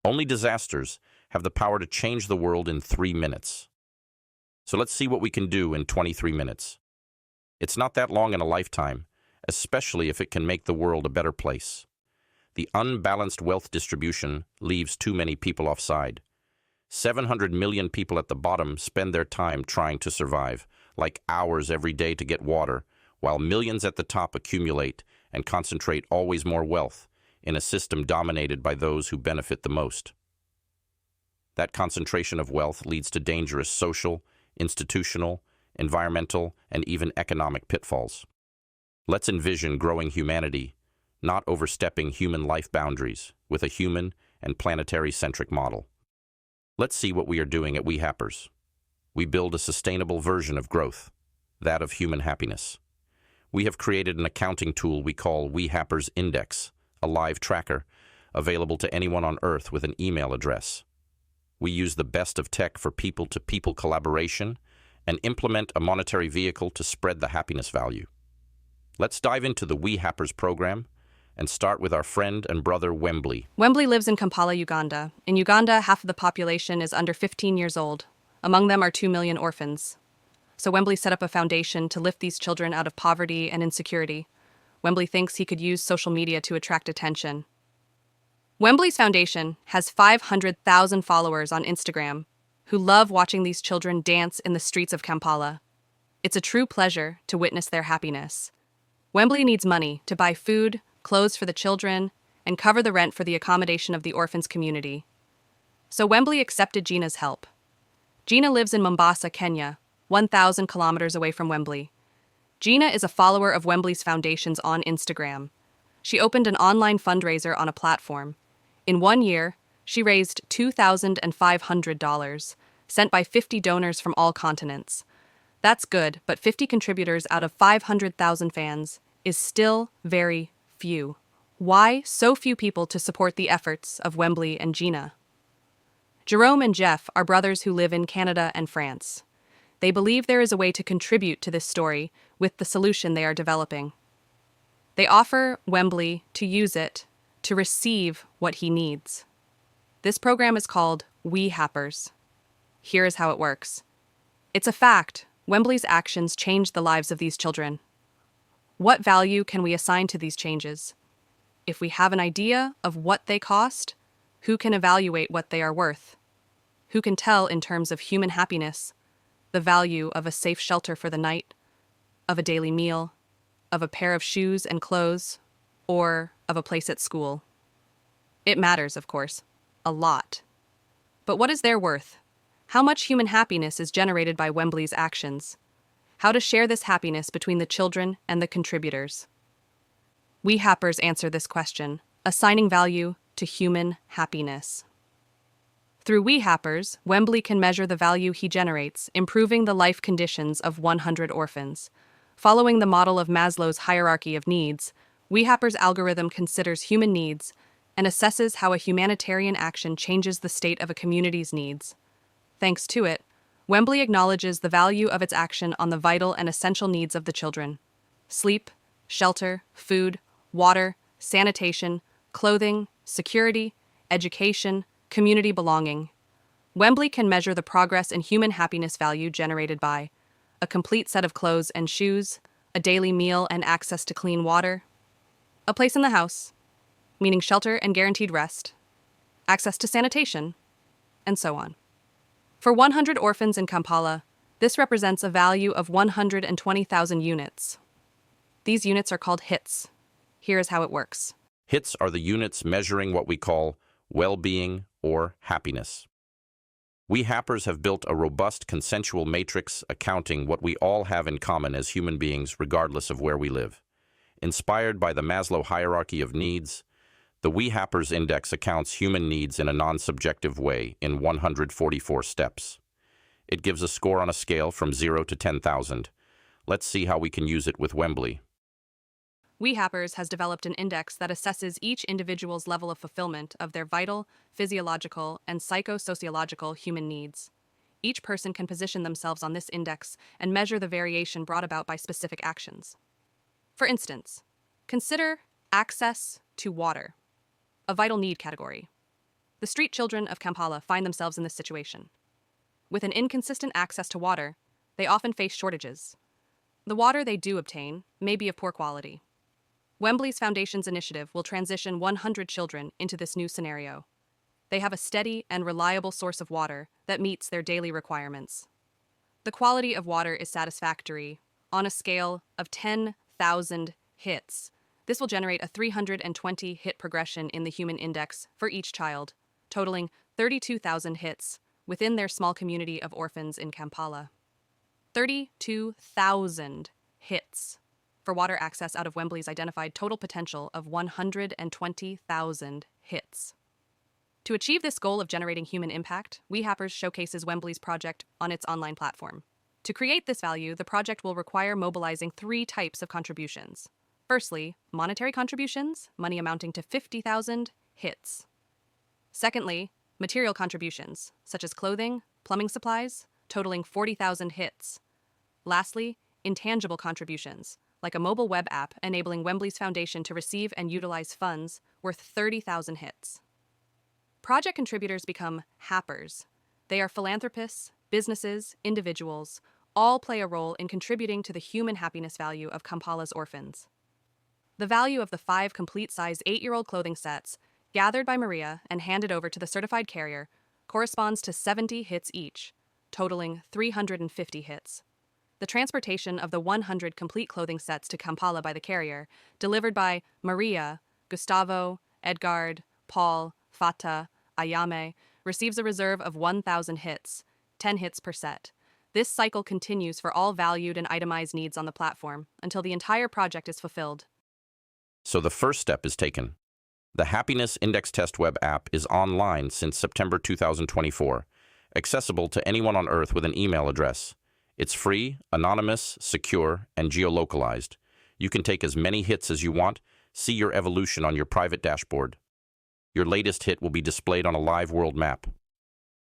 Only disasters have the power to change the world in 3 minutes. So let's see what we can do in 23 minutes. It's not that long in a lifetime, especially if it can make the world a better place. The unbalanced wealth distribution leaves too many people offside. 700 million people at the bottom spend their time trying to survive, like hours every day to get water, while millions at the top accumulate and concentrate always more wealth in a system dominated by those who benefit the most. That concentration of wealth leads to dangerous social, institutional, environmental, and even economic pitfalls. Let's envision growing humanity, not overstepping human life boundaries, with a human and planetary-centric model. Let's see what we are doing at WeHappers. We build a sustainable version of growth, that of human happiness. We have created an accounting tool we call WeHappers Index, a live tracker, available to anyone on Earth with an email address. We use the best of tech for people-to-people collaboration and implement a monetary vehicle to spread the happiness value. Let's dive into the WeHappers program and start with our friend and brother Wembley. Wembley lives in Kampala, Uganda. In Uganda, half of the population is under 15 years old. Among them are 2 million orphans. So Wembley set up a foundation to lift these children out of poverty and insecurity. Wembley thinks he could use social media to attract attention. Wembley's foundation has 500,000 followers on Instagram who love watching these children dance in the streets of Kampala. It's a true pleasure to witness their happiness. Wembley needs money to buy food, clothes for the children, and cover the rent for the accommodation of the orphans community. So Wembley accepted Gina's help. Gina lives in Mombasa, Kenya, 1,000 kilometers away from Wembley. Gina is a follower of Wembley's foundations on Instagram. She opened an online fundraiser on a platform. In 1 year, she raised $2,500, sent by 50 donors from all continents. That's good, but 50 contributors out of 500,000 fans is still very few. Why so few people to support the efforts of Wembley and Gina? Jerome and Jeff are brothers who live in Canada and France. They believe there is a way to contribute to this story with the solution they are developing. They offer Wembley to use it to receive what he needs. This program is called WeHappers. Here is how it works. It's a fact. Wembley's actions change the lives of these children. What value can we assign to these changes? If we have an idea of what they cost, who can evaluate what they are worth? Who can tell in terms of human happiness the value of a safe shelter for the night, of a daily meal, of a pair of shoes and clothes, or of a place at school? It matters, of course, a lot. But what is their worth? How much human happiness is generated by Wembley's actions? How to share this happiness between the children and the contributors? WeHappers answer this question, assigning value to human happiness. Through WeHappers, Wembley can measure the value he generates, improving the life conditions of 100 orphans. Following the model of Maslow's hierarchy of needs, WeHappers' algorithm considers human needs and assesses how a humanitarian action changes the state of a community's needs. Thanks to it, Wembley acknowledges the value of its action on the vital and essential needs of the children: sleep, shelter, food, water, sanitation, clothing, security, education, community belonging. Wembley can measure the progress in human happiness value generated by a complete set of clothes and shoes, a daily meal and access to clean water, a place in the house, meaning shelter and guaranteed rest, access to sanitation, and so on. For 100 orphans in Kampala, this represents a value of 120,000 units. These units are called hits. Here is how it works. Hits are the units measuring what we call well-being or happiness. WeHappers have built a robust consensual matrix accounting what we all have in common as human beings regardless of where we live. Inspired by the Maslow hierarchy of needs, the WeHappers Index accounts human needs in a non-subjective way in 144 steps. It gives a score on a scale from 0 to 10,000. Let's see how we can use it with Wembley. WeHappers has developed an index that assesses each individual's level of fulfillment of their vital, physiological, and psychosociological human needs. Each person can position themselves on this index and measure the variation brought about by specific actions. For instance, consider access to water, a vital need category. The street children of Kampala find themselves in this situation. With an inconsistent access to water, they often face shortages. The water they do obtain may be of poor quality. Wembley's Foundation's initiative will transition 100 children into this new scenario. They have a steady and reliable source of water that meets their daily requirements. The quality of water is satisfactory on a scale of 10,000 hits. This will generate a 320 hit progression in the human index for each child, totaling 32,000 hits within their small community of orphans in Kampala. 32,000 hits for water access out of Wembley's identified total potential of 120,000 hits. To achieve this goal of generating human impact, WeHappers showcases Wembley's project on its online platform. To create this value, the project will require mobilizing 3 types of contributions. Firstly, monetary contributions, money amounting to 50,000 hits. Secondly, material contributions, such as clothing, plumbing supplies, totaling 40,000 hits. Lastly, intangible contributions, like a mobile web app enabling Wembley's Foundation to receive and utilize funds worth 30,000 hits. Project contributors become happers. They are philanthropists, businesses, individuals, all play a role in contributing to the human happiness value of Kampala's orphans. The value of the 5 complete-size 8-year-old clothing sets, gathered by Maria and handed over to the certified carrier, corresponds to 70 hits each, totaling 350 hits. The transportation of the 100 complete clothing sets to Kampala by the carrier, delivered by Maria, Gustavo, Edgard, Paul, Fata, Ayame, receives a reserve of 1,000 hits, 10 hits per set. This cycle continues for all valued and itemized needs on the platform until the entire project is fulfilled. So the first step is taken. The Happiness Index Test web app is online since September 2024, accessible to anyone on Earth with an email address. It's free, anonymous, secure, and geolocalized. You can take as many hits as you want, see your evolution on your private dashboard. Your latest hit will be displayed on a live world map.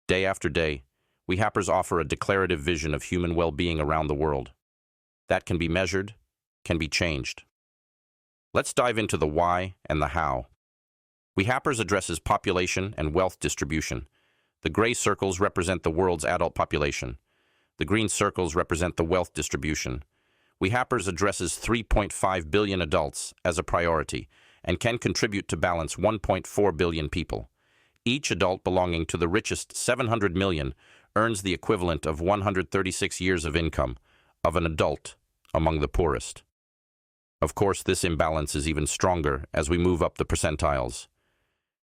Day after day, WeHappers offer a declarative vision of human well-being around the world. That can be measured, can be changed. Let's dive into the why and the how. WeHappers addresses population and wealth distribution. The gray circles represent the world's adult population. The green circles represent the wealth distribution. WeHappers addresses 3.5 billion adults as a priority and can contribute to balance 1.4 billion people. Each adult belonging to the richest 700 million earns the equivalent of 136 years of income of an adult among the poorest. Of course, this imbalance is even stronger as we move up the percentiles.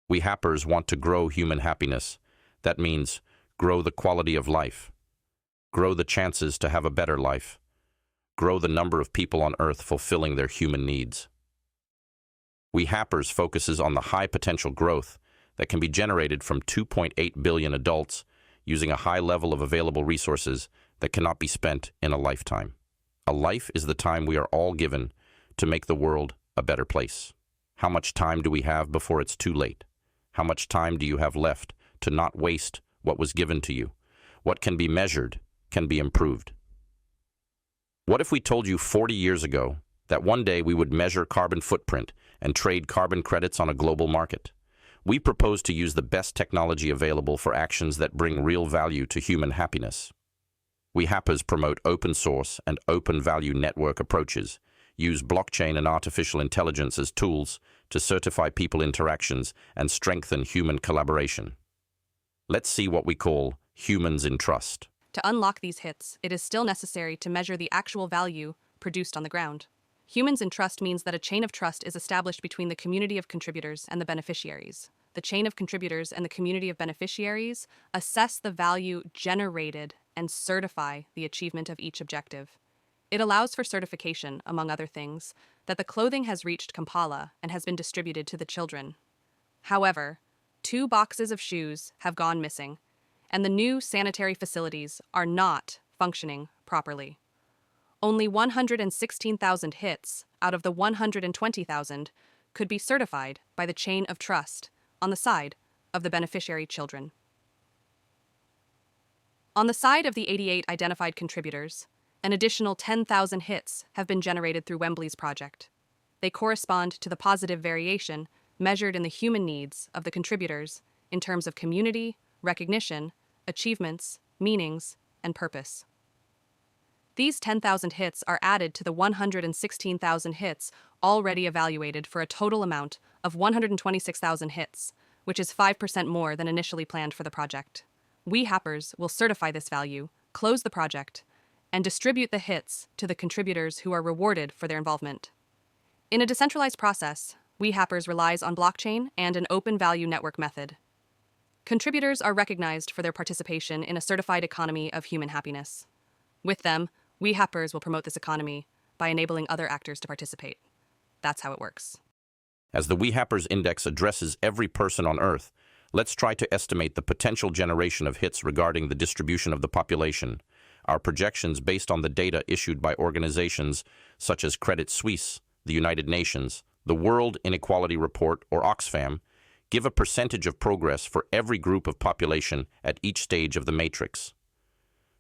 WeHappers want to grow human happiness. That means grow the quality of life, grow the chances to have a better life, grow the number of people on Earth fulfilling their human needs. WeHappers focuses on the high potential growth that can be generated from 2.8 billion adults using a high level of available resources that cannot be spent in a lifetime. A life is the time we are all given to make the world a better place. How much time do we have before it's too late? How much time do you have left to not waste what was given to you? What can be measured can be improved. What if we told you 40 years ago that one day we would measure carbon footprint and trade carbon credits on a global market? We propose to use the best technology available for actions that bring real value to human happiness. WeHappers promote open source and open value network approaches, use blockchain and artificial intelligence as tools to certify people interactions and strengthen human collaboration. Let's see what we call humans in trust. To unlock these hits, it is still necessary to measure the actual value produced on the ground. Humans in trust means that a chain of trust is established between the community of contributors and the beneficiaries. The chain of contributors and the community of beneficiaries assess the value generated and certify the achievement of each objective. It allows for certification, among other things, that the clothing has reached Kampala and has been distributed to the children. However, 2 boxes of shoes have gone missing, and the new sanitary facilities are not functioning properly. Only 116,000 hits out of the 120,000 could be certified by the chain of trust on the side of the beneficiary children. On the side of the 88 identified contributors, an additional 10,000 hits have been generated through Wembley's project. They correspond to the positive variation measured in the human needs of the contributors in terms of community, recognition, achievements, meanings, and purpose. These 10,000 hits are added to the 116,000 hits already evaluated for a total amount of 126,000 hits, which is 5% more than initially planned for the project. WeHappers will certify this value, close the project, and distribute the hits to the contributors who are rewarded for their involvement. In a decentralized process, WeHappers relies on blockchain and an open value network method. Contributors are recognized for their participation in a certified economy of human happiness. With them, WeHappers will promote this economy by enabling other actors to participate. That's how it works. As the WeHappers Index addresses every person on Earth, let's try to estimate the potential generation of hits regarding the distribution of the population. Our projections based on the data issued by organizations such as Credit Suisse, the United Nations, the World Inequality Report, or Oxfam, give a percentage of progress for every group of population at each stage of the matrix.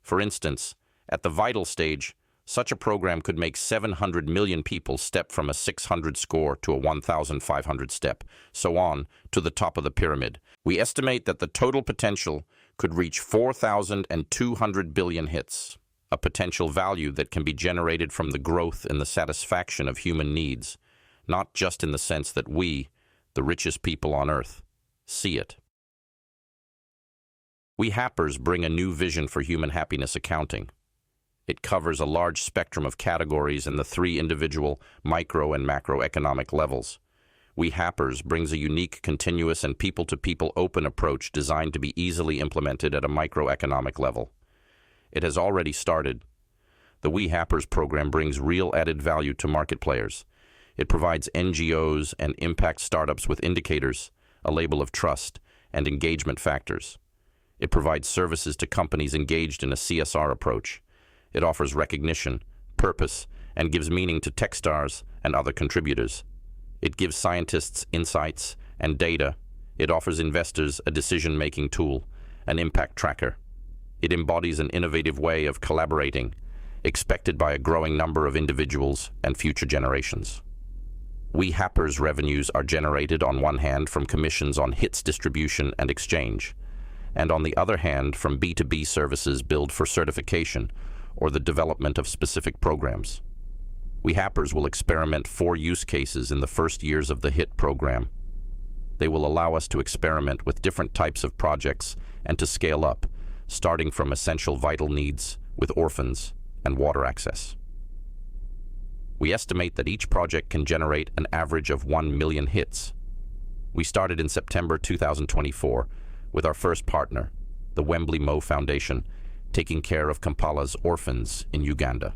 For instance, at the vital stage, such a program could make 700 million people step from a 600 score to a 1,500 step, so on, to the top of the pyramid. We estimate that the total potential could reach 4,200 billion hits, a potential value that can be generated from the growth and the satisfaction of human needs, not just in the sense that we, the richest people on Earth, see it. WeHappers bring a new vision for human happiness accounting. It covers a large spectrum of categories in the three individual micro and macroeconomic levels. WeHappers brings a unique, continuous, and people-to-people open approach designed to be easily implemented at a microeconomic level. It has already started. The WeHappers program brings real added value to market players. It provides NGOs and impact startups with indicators, a label of trust, and engagement factors. It provides services to companies engaged in a CSR approach. It offers recognition, purpose, and gives meaning to tech stars and other contributors. It gives scientists insights and data. It offers investors a decision-making tool, an impact tracker. It embodies an innovative way of collaborating, expected by a growing number of individuals and future generations. WeHappers revenues are generated on one hand from commissions on hits distribution and exchange, and on the other hand from B2B services billed for certification or the development of specific programs. WeHappers will experiment 4 use cases in the first years of the HIT program. They will allow us to experiment with different types of projects and to scale up, starting from essential vital needs with orphans and water access. We estimate that each project can generate an average of 1 million hits. We started in September 2024 with our first partner, the Wembley Mo Foundation, taking care of Kampala's orphans in Uganda.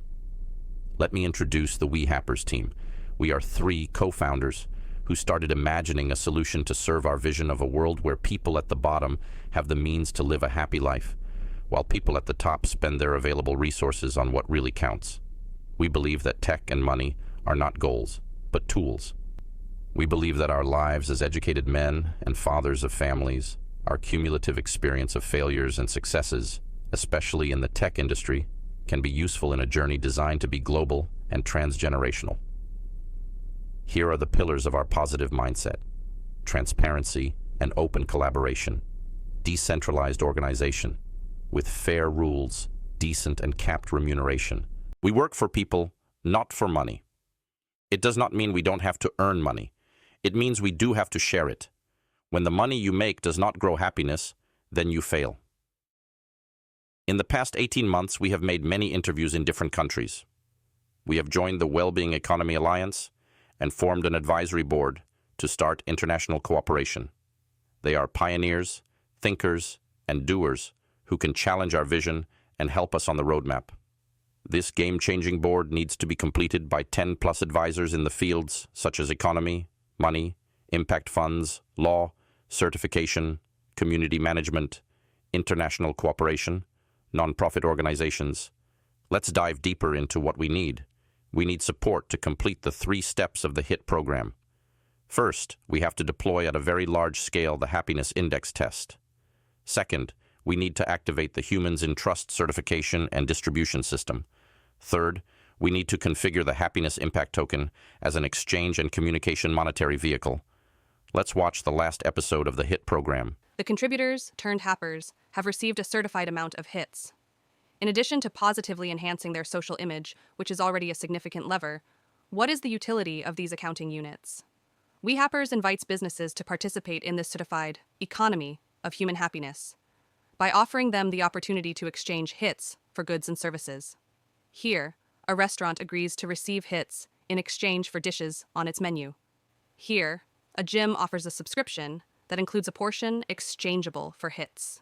Let me introduce the WeHappers team. We are 3 co-founders who started imagining a solution to serve our vision of a world where people at the bottom have the means to live a happy life, while people at the top spend their available resources on what really counts. We believe that tech and money are not goals, but tools. We believe that our lives as educated men and fathers of families, our cumulative experience of failures and successes, especially in the tech industry, can be useful in a journey designed to be global and transgenerational. Here are the pillars of our positive mindset: transparency and open collaboration, decentralized organization, with fair rules, decent and capped remuneration. We work for people, not for money. It does not mean we don't have to earn money. It means we do have to share it. When the money you make does not grow happiness, then you fail. In the past 18 months, we have made many interviews in different countries. We have joined the Wellbeing Economy Alliance and formed an advisory board to start international cooperation. They are pioneers, thinkers, and doers who can challenge our vision and help us on the roadmap. This game-changing board needs to be completed by 10+ advisors in the fields such as economy, money, impact funds, law, certification, community management, international cooperation, nonprofit organizations. Let's dive deeper into what we need. We need support to complete the 3 steps of the HIT program. First, we have to deploy at a very large scale the Happiness Index test. Second, we need to activate the Humans in Trust certification and distribution system. Third, we need to configure the Happiness Impact Token as an exchange and communication monetary vehicle. Let's watch the last episode of the HIT program. The contributors turned happers have received a certified amount of hits. In addition to positively enhancing their social image, which is already a significant lever, what is the utility of these accounting units? WeHappers invites businesses to participate in this certified economy of human happiness by offering them the opportunity to exchange hits for goods and services. Here, a restaurant agrees to receive hits in exchange for dishes on its menu. Here, a gym offers a subscription that includes a portion exchangeable for hits.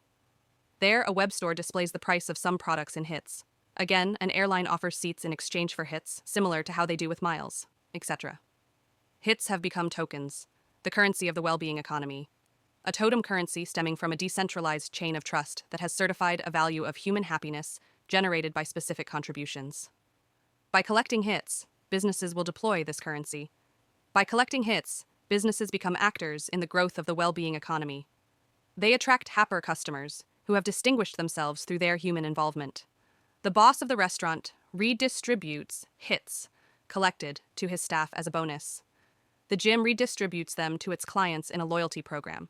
There, a web store displays the price of some products in hits. Again, an airline offers seats in exchange for hits, similar to how they do with miles, etc. Hits have become tokens, the currency of the well-being economy. A totem currency stemming from a decentralized chain of trust that has certified a value of human happiness generated by specific contributions. By collecting hits, businesses will deploy this currency. By collecting hits, businesses become actors in the growth of the well-being economy. They attract happer customers who have distinguished themselves through their human involvement. The boss of the restaurant redistributes hits collected to his staff as a bonus. The gym redistributes them to its clients in a loyalty program.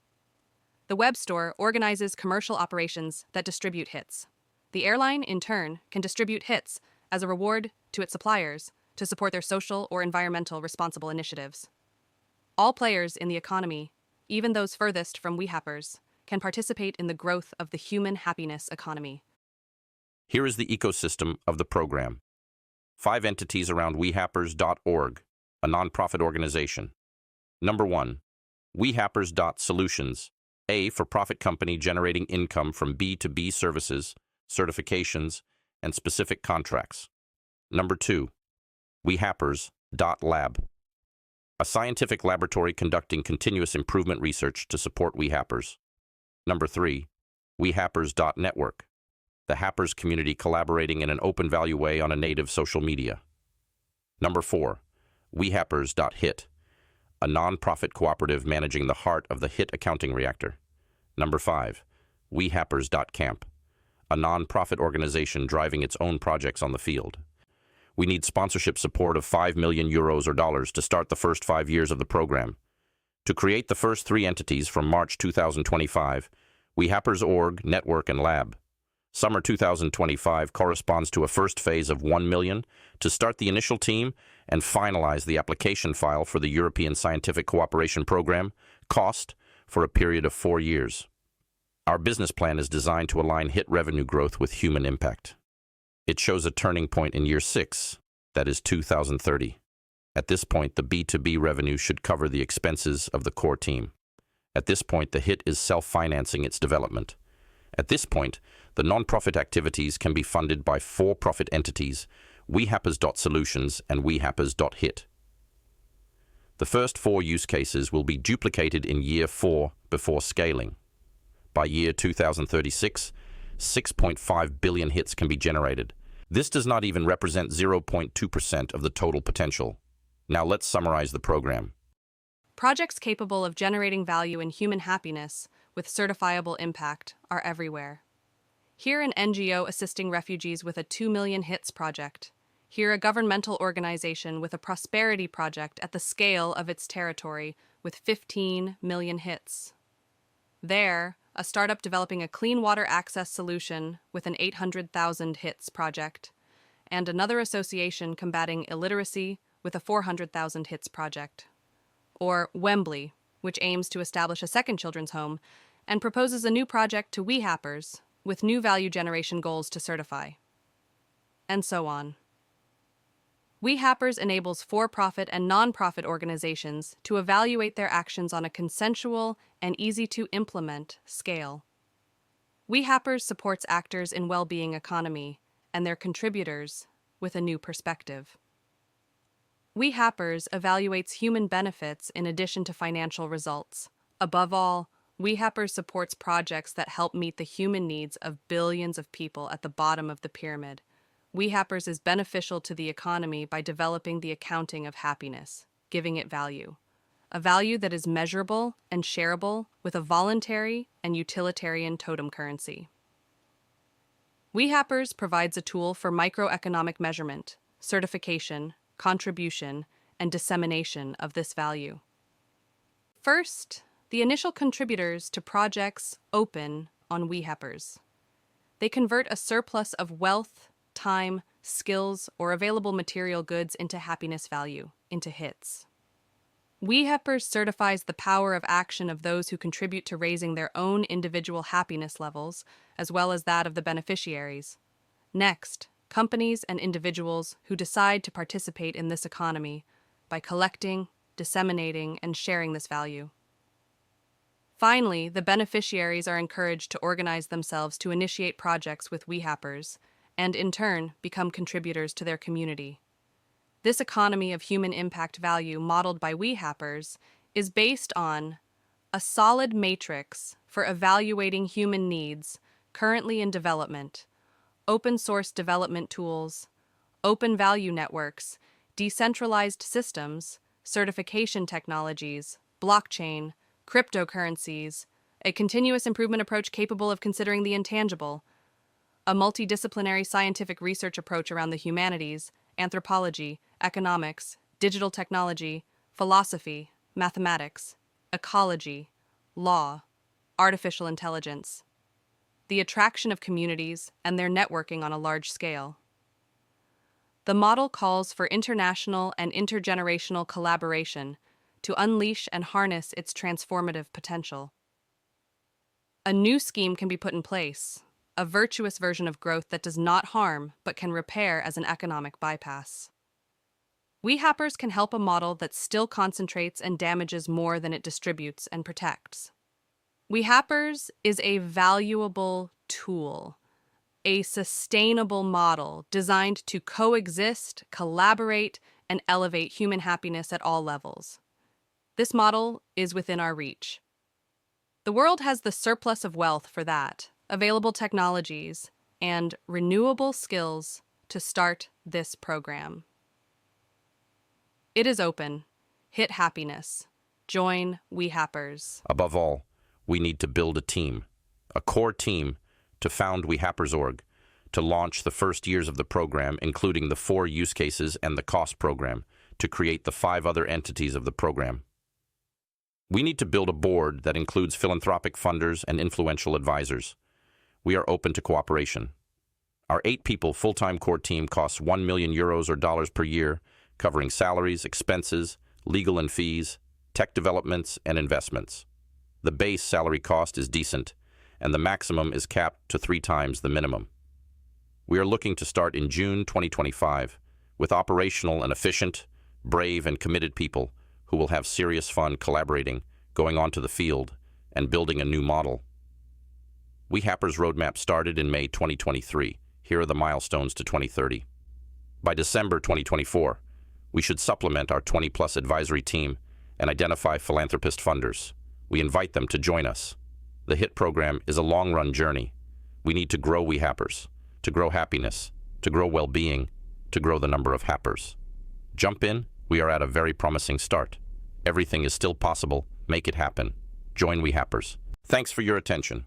The web store organizes commercial operations that distribute hits. The airline, in turn, can distribute hits as a reward to its suppliers to support their social or environmental responsible initiatives. All players in the economy, even those furthest from WeHappers, can participate in the growth of the human happiness economy. Here is the ecosystem of the program. 5 entities around WeHappers.org, a nonprofit organization. Number 1, WeHappers.Solutions, a for-profit company generating income from B2B services, certifications, and specific contracts. Number 2, WeHappers.Lab, a scientific laboratory conducting continuous improvement research to support WeHappers. Number 3, WeHappers.Network, the Happers community collaborating in an open value way on a native social media. Number 4, WeHappers.Hit, a non-profit cooperative managing the heart of the HIT accounting reactor. Number 5, WeHappers.Camp, a non-profit organization driving its own projects on the field. We need sponsorship support of 5 million euros or dollars to start the first 5 years of the program. To create the first 3 entities from March 2025, WeHappers.org, Network, and Lab. Summer 2025 corresponds to a first phase of 1 million to start the initial team and finalize the application file for the European Scientific Cooperation Program, cost, for a period of 4 years. Our business plan is designed to align HIT revenue growth with human impact. It shows a turning point in year 6, that is 2030. At this point, the B2B revenue should cover the expenses of the core team. At this point, the HIT is self-financing its development. At this point, the non-profit activities can be funded by for-profit entities, WeHappers.Solutions and WeHappers.Hit. The first 4 use cases will be duplicated in year 4 before scaling. By year 2036, 6.5 billion hits can be generated. This does not even represent 0.2% of the total potential. Now let's summarize the program. Projects capable of generating value in human happiness with certifiable impact are everywhere. Here, an NGO assisting refugees with a 2 million hits project. Here, a governmental organization with a prosperity project at the scale of its territory with 15 million hits. There, a startup developing a clean water access solution with an 800,000 hits project, and another association combating illiteracy with a 400,000 hits project. Or Wembley, which aims to establish a second children's home and proposes a new project to WeHappers with new value generation goals to certify. And so on. WeHappers enables for-profit and non-profit organizations to evaluate their actions on a consensual and easy-to-implement scale. WeHappers supports actors in well-being economy and their contributors with a new perspective. WeHappers evaluates human benefits in addition to financial results. Above all, WeHappers supports projects that help meet the human needs of billions of people at the bottom of the pyramid. WeHappers is beneficial to the economy by developing the accounting of happiness, giving it value. A value that is measurable and shareable with a voluntary and utilitarian totem currency. WeHappers provides a tool for microeconomic measurement, certification, contribution, and dissemination of this value. First, The initial contributors to projects open on WeHappers. They convert a surplus of wealth, time, skills, or available material goods into happiness value, into hits. WeHappers certifies the power of action of those who contribute to raising their own individual happiness levels, as well as that of the beneficiaries. Next, companies and individuals who decide to participate in this economy by collecting, disseminating, and sharing this value. Finally, the beneficiaries are encouraged to organize themselves to initiate projects with WeHappers, and in turn become contributors to their community. This economy of human impact value modeled by WeHappers is based on a solid matrix for evaluating human needs currently in development, open source development tools, open value networks, decentralized systems, certification technologies, blockchain, cryptocurrencies, a continuous improvement approach capable of considering the intangible, a multidisciplinary scientific research approach around the humanities, anthropology, economics, digital technology, philosophy, mathematics, ecology, law, artificial intelligence, the attraction of communities and their networking on a large scale. The model calls for international and intergenerational collaboration to unleash and harness its transformative potential. A new scheme can be put in place, a virtuous version of growth that does not harm but can repair as an economic bypass. WeHappers can help a model that still concentrates and damages more than it distributes and protects. WeHappers is a valuable tool, a sustainable model designed to coexist, collaborate, and elevate human happiness at all levels. This model is within our reach. The world has the surplus of wealth for that, available technologies, and renewable skills to start this program. It is open. Hit happiness. Join WeHappers. Above all, we need to build a team, a core team, to found WeHappers.org, to launch the first years of the program, including the 4 use cases and the cost program, to create the 5 other entities of the program. We need to build a board that includes philanthropic funders and influential advisors. We are open to cooperation. Our 8-people full-time core team costs €1 million or dollars per year, covering salaries, expenses, legal and fees, tech developments, and investments. The base salary cost is decent, and the maximum is capped to 3 times the minimum. We are looking to start in June 2025 with operational and efficient, brave, and committed people who will have serious fun collaborating, going onto the field, and building a new model. WeHappers Roadmap started in May 2023. Here are the milestones to 2030. By December 2024, we should supplement our 20-plus advisory team and identify philanthropist funders. We invite them to join us. The HIT program is a long-run journey. We need to grow WeHappers, to grow happiness, to grow well-being, to grow the number of happers. Jump in. We are at a very promising start. Everything is still possible. Make it happen. Join WeHappers. Thanks for your attention.